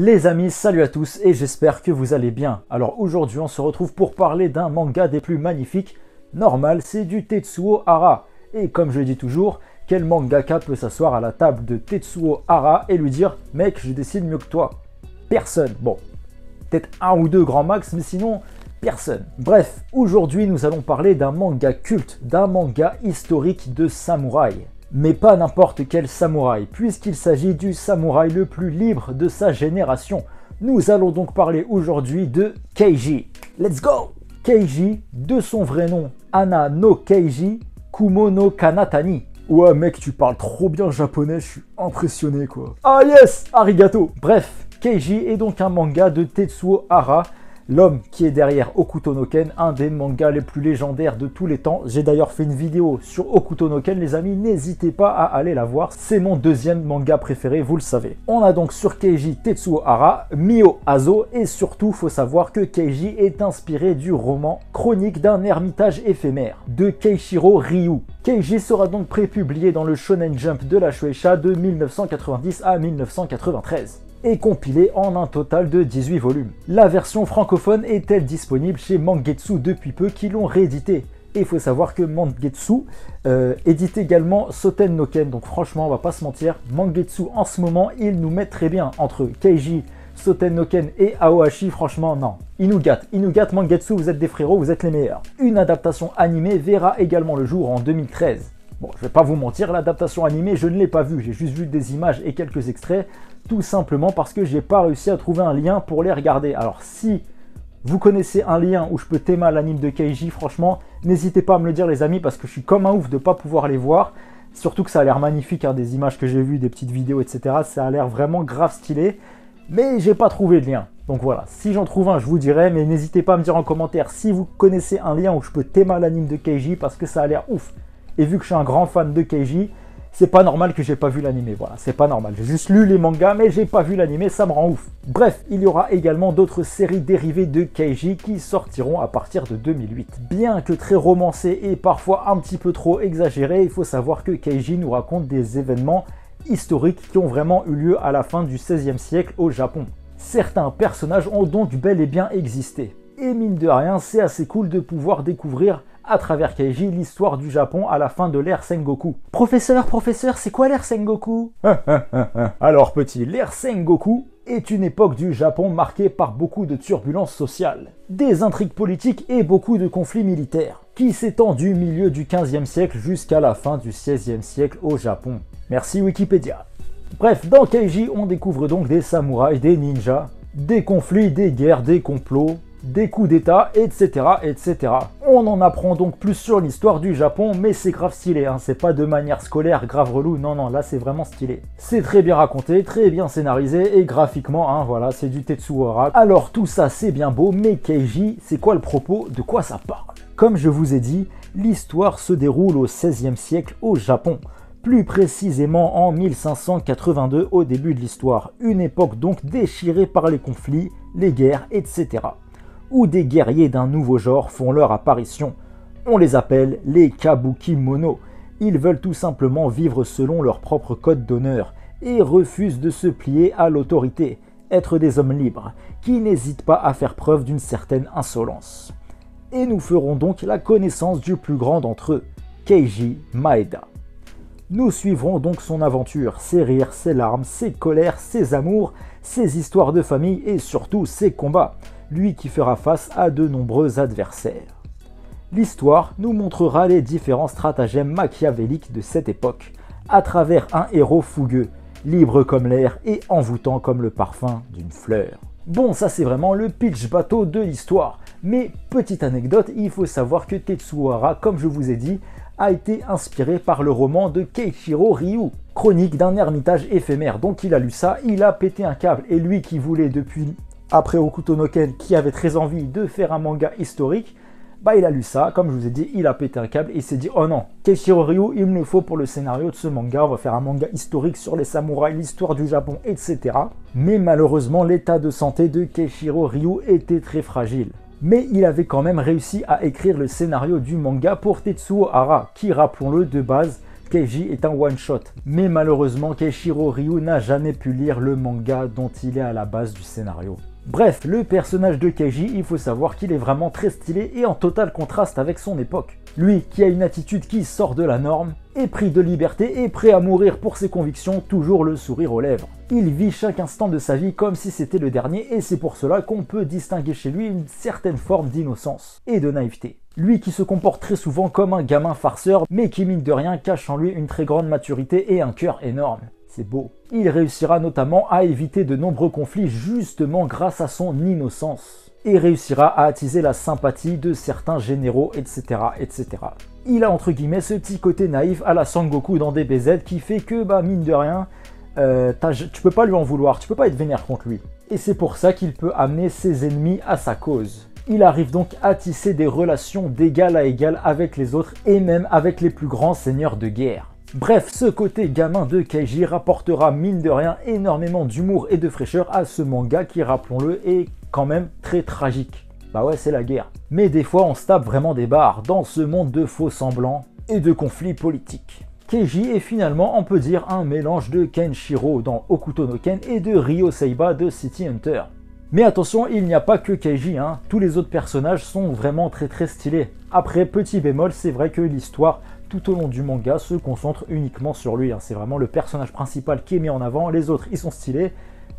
Les amis, salut à tous et j'espère que vous allez bien. Alors aujourd'hui on se retrouve pour parler d'un manga des plus magnifiques. Normal, c'est du Tetsuo Hara. Et comme je dis toujours, quel mangaka peut s'asseoir à la table de Tetsuo Hara et lui dire « Mec, je décide mieux que toi ». Personne. Bon, peut-être un ou deux grands max, mais sinon, personne. Bref, aujourd'hui nous allons parler d'un manga culte, d'un manga historique de samouraï. Mais pas n'importe quel samouraï, puisqu'il s'agit du samouraï le plus libre de sa génération. Nous allons donc parler aujourd'hui de Keiji. Let's go! Keiji, de son vrai nom, Hana no Keiji Kumo no Kanatani. Ouais mec, tu parles trop bien japonais, je suis impressionné quoi. Ah yes! Arigato! Bref, Keiji est donc un manga de Tetsuo Hara, l'homme qui est derrière Hokuto no Ken, un des mangas les plus légendaires de tous les temps. J'ai d'ailleurs fait une vidéo sur Hokuto no Ken, les amis, n'hésitez pas à aller la voir. C'est mon deuxième manga préféré, vous le savez. On a donc sur Keiji Tetsuo Hara, Mio Azo, et surtout, faut savoir que Keiji est inspiré du roman Chronique d'un ermitage éphémère de Keishiro Ryu. Keiji sera donc prépublié dans le Shonen Jump de la Shueisha de 1990 à 1993. Et compilé en un total de 18 volumes. La version francophone est-elle disponible chez Mangetsu depuis peu qui l'ont réédité. Et il faut savoir que Mangetsu édite également Soten no Ken, donc franchement on va pas se mentir, Mangetsu en ce moment il nous met très bien entre Keiji, Soten no Ken et Aohashi, franchement non. Ils nous gâtent Mangetsu, vous êtes des frérots, vous êtes les meilleurs. Une adaptation animée verra également le jour en 2013. Bon, je vais pas vous mentir, l'adaptation animée, je ne l'ai pas vue, j'ai juste vu des images et quelques extraits, tout simplement parce que j'ai pas réussi à trouver un lien pour les regarder. Alors si vous connaissez un lien où je peux théma l'anime de Keiji, franchement, n'hésitez pas à me le dire les amis, parce que je suis comme un ouf de pas pouvoir les voir, surtout que ça a l'air magnifique, hein, des images que j'ai vues, des petites vidéos, etc. Ça a l'air vraiment grave stylé, mais j'ai pas trouvé de lien. Donc voilà, si j'en trouve un, je vous dirai, mais n'hésitez pas à me dire en commentaire si vous connaissez un lien où je peux théma l'anime de Keiji, parce que ça a l'air ouf. Et vu que je suis un grand fan de Keiji, c'est pas normal que j'ai pas vu l'animé, voilà, c'est pas normal. J'ai juste lu les mangas, mais j'ai pas vu l'animé, ça me rend ouf. Bref, il y aura également d'autres séries dérivées de Keiji qui sortiront à partir de 2008. Bien que très romancé et parfois un petit peu trop exagéré, il faut savoir que Keiji nous raconte des événements historiques qui ont vraiment eu lieu à la fin du XVIe siècle au Japon. Certains personnages ont donc bel et bien existé. Et mine de rien, c'est assez cool de pouvoir découvrir à travers Keiji l'histoire du Japon à la fin de l'ère Sengoku. Professeur, c'est quoi l'ère Sengoku? Alors petit, l'ère Sengoku est une époque du Japon marquée par beaucoup de turbulences sociales, des intrigues politiques et beaucoup de conflits militaires, qui s'étend du milieu du XVe siècle jusqu'à la fin du XVIe siècle au Japon. Merci Wikipédia. Bref, dans Keiji, on découvre donc des samouraïs, des ninjas, des conflits, des guerres, des complots, des coups d'état, etc., etc. On en apprend donc plus sur l'histoire du Japon, mais c'est grave stylé, hein. C'est pas de manière scolaire, grave relou, non, là c'est vraiment stylé. C'est très bien raconté, très bien scénarisé, et graphiquement, hein, voilà, c'est du Tetsuo Hara. Alors tout ça c'est bien beau, mais Keiji, c'est quoi le propos? De quoi ça parle? Comme je vous ai dit, l'histoire se déroule au XVIe siècle au Japon. Plus précisément en 1582 au début de l'histoire, une époque donc déchirée par les conflits, les guerres, etc. où des guerriers d'un nouveau genre font leur apparition. On les appelle les Kabuki Mono. Ils veulent tout simplement vivre selon leur propre code d'honneur et refusent de se plier à l'autorité, être des hommes libres, qui n'hésitent pas à faire preuve d'une certaine insolence. Et nous ferons donc la connaissance du plus grand d'entre eux, Keiji Maeda. Nous suivrons donc son aventure, ses rires, ses larmes, ses colères, ses amours, ses histoires de famille et surtout ses combats, lui qui fera face à de nombreux adversaires. L'histoire nous montrera les différents stratagèmes machiavéliques de cette époque, à travers un héros fougueux, libre comme l'air et envoûtant comme le parfum d'une fleur. Bon, ça c'est vraiment le pitch bateau de l'histoire, mais petite anecdote, il faut savoir que Tetsuo Hara, comme je vous ai dit, a été inspiré par le roman de Keishiro Ryu, Chronique d'un ermitage éphémère. Donc il a lu ça, il a pété un câble, et lui qui voulait depuis après Hokuto no Ken, qui avait très envie de faire un manga historique, bah il a lu ça, comme je vous ai dit, il a pété un câble et il s'est dit oh non, Keishiro Ryu, il me le faut pour le scénario de ce manga, on va faire un manga historique sur les samouraïs, l'histoire du Japon, etc. Mais malheureusement, l'état de santé de Keishiro Ryu était très fragile. Mais il avait quand même réussi à écrire le scénario du manga pour Tetsuo Hara, qui, rappelons-le, de base, Keiji est un one-shot. Mais malheureusement, Keishiro Ryu n'a jamais pu lire le manga dont il est à la base du scénario. Bref, le personnage de Keiji, il faut savoir qu'il est vraiment très stylé et en total contraste avec son époque. Lui, qui a une attitude qui sort de la norme, est pris de liberté et prêt à mourir pour ses convictions, toujours le sourire aux lèvres. Il vit chaque instant de sa vie comme si c'était le dernier et c'est pour cela qu'on peut distinguer chez lui une certaine forme d'innocence et de naïveté. Lui qui se comporte très souvent comme un gamin farceur, mais qui mine de rien cache en lui une très grande maturité et un cœur énorme. C'est beau. Il réussira notamment à éviter de nombreux conflits justement grâce à son innocence. Et réussira à attiser la sympathie de certains généraux, etc. etc. Il a entre guillemets ce petit côté naïf à la Sangoku dans DBZ qui fait que, mine de rien, tu peux pas lui en vouloir, tu peux pas être vénère contre lui. Et c'est pour ça qu'il peut amener ses ennemis à sa cause. Il arrive donc à tisser des relations d'égal à égal avec les autres et même avec les plus grands seigneurs de guerre. Bref, ce côté gamin de Keiji rapportera mine de rien énormément d'humour et de fraîcheur à ce manga qui, rappelons-le, est quand même très tragique. Bah ouais, c'est la guerre. Mais des fois, on se tape vraiment des barres dans ce monde de faux semblants et de conflits politiques. Keiji est finalement, on peut dire, un mélange de Kenshiro dans Hokuto no Ken et de Ryo Seiba de City Hunter. Mais attention, il n'y a pas que Keiji, tous les autres personnages sont vraiment très stylés. Après, petit bémol, c'est vrai que l'histoire tout au long du manga se concentre uniquement sur lui. C'est vraiment le personnage principal qui est mis en avant. Les autres, ils sont stylés,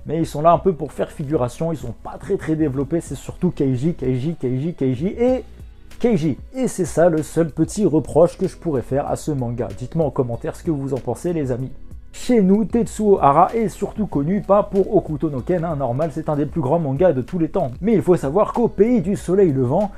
mais ils sont là un peu pour faire figuration. Ils sont pas très développés. C'est surtout Keiji et Keiji. Et c'est ça le seul petit reproche que je pourrais faire à ce manga. Dites-moi en commentaire ce que vous en pensez, les amis. Chez nous, Tetsuo Hara est surtout connu pas pour Hokuto no Ken, normal, c'est un des plus grands mangas de tous les temps. Mais il faut savoir qu'au pays du soleil levant,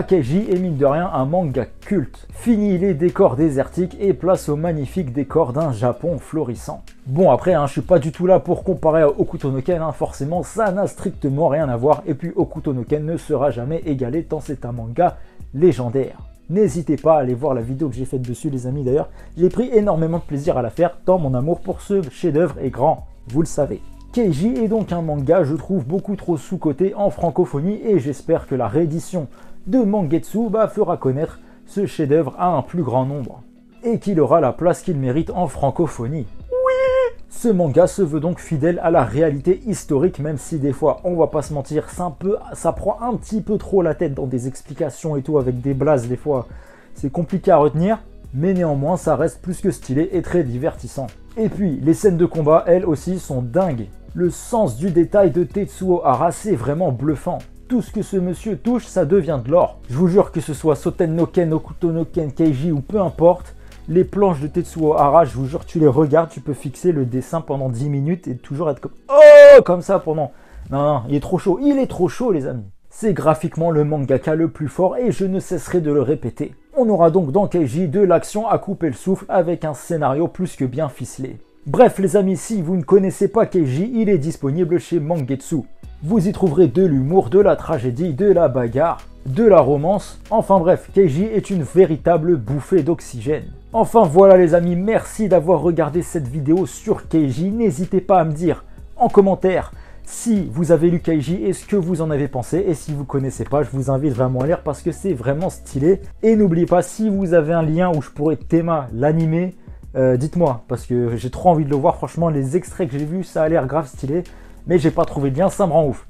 Keiji est mine de rien un manga culte. Fini les décors désertiques et place aux magnifiques décors d'un Japon florissant. Bon après, je suis pas du tout là pour comparer à Hokuto no Ken, forcément ça n'a strictement rien à voir. Et puis Hokuto no Ken ne sera jamais égalé tant c'est un manga légendaire. N'hésitez pas à aller voir la vidéo que j'ai faite dessus les amis, d'ailleurs j'ai pris énormément de plaisir à la faire tant mon amour pour ce chef-d'œuvre est grand, vous le savez. Keiji est donc un manga, je trouve, beaucoup trop sous-coté en francophonie et j'espère que la réédition de Mangetsu fera connaître ce chef-d'œuvre à un plus grand nombre et qu'il aura la place qu'il mérite en francophonie. Oui, ce manga se veut donc fidèle à la réalité historique, même si des fois, on va pas se mentir, ça prend un petit peu trop la tête dans des explications et tout avec des blazes, des fois c'est compliqué à retenir, mais néanmoins ça reste plus que stylé et très divertissant. Et puis les scènes de combat, elles aussi, sont dingues. Le sens du détail de Tetsuo Hara, c'est vraiment bluffant. Tout ce que ce monsieur touche, ça devient de l'or. Je vous jure que ce soit Soten no Ken, Hokuto no Ken, Keiji ou peu importe, les planches de Tetsuo Hara, je vous jure, tu les regardes, tu peux fixer le dessin pendant 10 minutes et toujours être comme oh comme ça pendant... Non, il est trop chaud, les amis. C'est graphiquement le mangaka le plus fort et je ne cesserai de le répéter. On aura donc dans Keiji de l'action à couper le souffle avec un scénario plus que bien ficelé. Bref les amis, si vous ne connaissez pas Keiji, il est disponible chez Mangetsu. Vous y trouverez de l'humour, de la tragédie, de la bagarre, de la romance. Enfin bref, Keiji est une véritable bouffée d'oxygène. Enfin voilà les amis, merci d'avoir regardé cette vidéo sur Keiji. N'hésitez pas à me dire en commentaire si vous avez lu Keiji et ce que vous en avez pensé. Et si vous ne connaissez pas, je vous invite vraiment à lire parce que c'est vraiment stylé. Et n'oubliez pas, si vous avez un lien où je pourrais théma l'animer, dites-moi parce que j'ai trop envie de le voir. Franchement, les extraits que j'ai vus, ça a l'air grave stylé. Mais j'ai pas trouvé de lien, ça me rend ouf.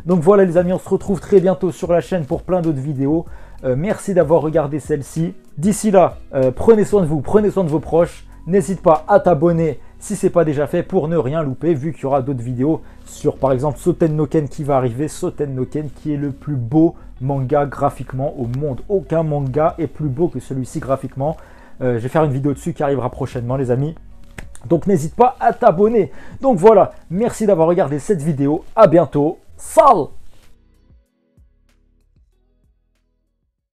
Donc voilà les amis, on se retrouve très bientôt sur la chaîne pour plein d'autres vidéos. Merci d'avoir regardé celle-ci. D'ici là, prenez soin de vous, prenez soin de vos proches. N'hésite pas à t'abonner si ce n'est pas déjà fait pour ne rien louper, vu qu'il y aura d'autres vidéos sur par exemple Soten no Ken qui va arriver. Soten no Ken qui est le plus beau manga graphiquement au monde. Aucun manga est plus beau que celui-ci graphiquement. Je vais faire une vidéo dessus qui arrivera prochainement les amis. Donc n'hésite pas à t'abonner. Donc voilà, merci d'avoir regardé cette vidéo. À bientôt. Salut!